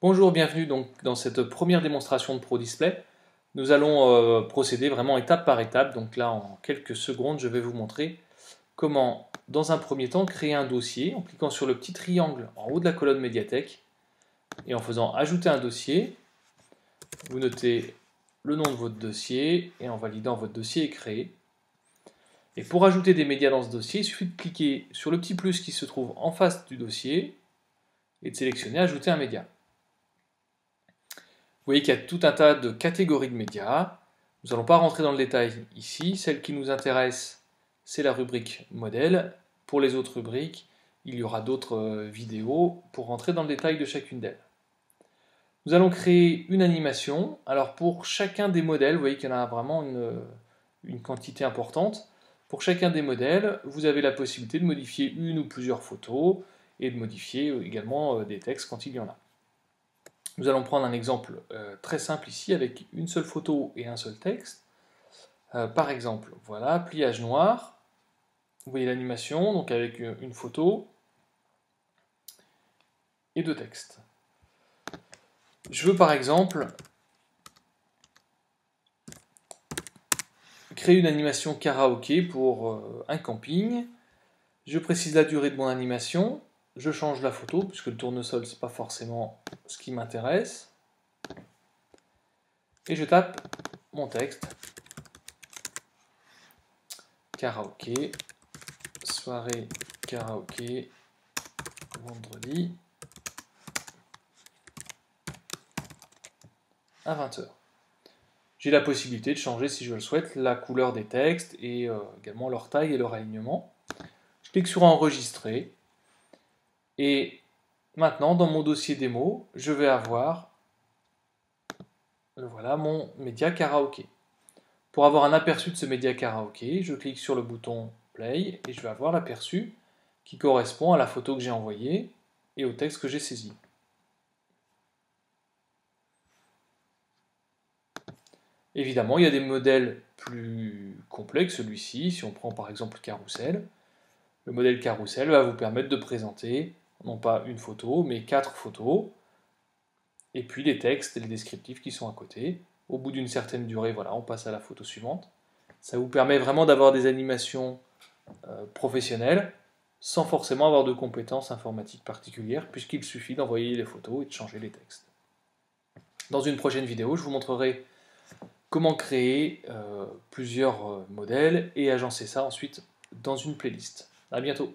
Bonjour, bienvenue donc dans cette première démonstration de ProDisplay. Nous allons procéder vraiment étape par étape. Donc là, en quelques secondes, je vais vous montrer comment, dans un premier temps, créer un dossier en cliquant sur le petit triangle en haut de la colonne médiathèque et en faisant ajouter un dossier. Vous notez le nom de votre dossier et en validant, votre dossier est créé. Et pour ajouter des médias dans ce dossier, il suffit de cliquer sur le petit plus qui se trouve en face du dossier et de sélectionner Ajouter un média. Vous voyez qu'il y a tout un tas de catégories de médias. Nous n'allons pas rentrer dans le détail ici. Celle qui nous intéresse, c'est la rubrique modèle. Pour les autres rubriques, il y aura d'autres vidéos pour rentrer dans le détail de chacune d'elles. Nous allons créer une animation. Alors pour chacun des modèles, vous voyez qu'il y en a vraiment une quantité importante. Pour chacun des modèles, vous avez la possibilité de modifier une ou plusieurs photos et de modifier également des textes quand il y en a. Nous allons prendre un exemple très simple ici avec une seule photo et un seul texte. Par exemple, voilà, pliage noir. Vous voyez l'animation, donc avec une photo et deux textes. Je veux par exemple créer une animation karaoké pour un camping. Je précise la durée de mon animation. Je change la photo, puisque le tournesol, ce n'est pas forcément ce qui m'intéresse. Et je tape mon texte. Karaoké, soirée karaoké, vendredi à 20 h. J'ai la possibilité de changer, si je le souhaite, la couleur des textes et également leur taille et leur alignement. Je clique sur Enregistrer. Et maintenant, dans mon dossier démo, je vais avoir voilà, mon média karaoké. Pour avoir un aperçu de ce média karaoké, je clique sur le bouton Play et je vais avoir l'aperçu qui correspond à la photo que j'ai envoyée et au texte que j'ai saisi. Évidemment, il y a des modèles plus complets que celui-ci. Si on prend par exemple Carrousel, le modèle Carrousel va vous permettre de présenter non pas une photo, mais 4 photos, et puis les textes et les descriptifs qui sont à côté. Au bout d'une certaine durée, voilà, on passe à la photo suivante. Ça vous permet vraiment d'avoir des animations professionnelles, sans forcément avoir de compétences informatiques particulières, puisqu'il suffit d'envoyer les photos et de changer les textes. Dans une prochaine vidéo, je vous montrerai comment créer plusieurs modèles et agencer ça ensuite dans une playlist. À bientôt.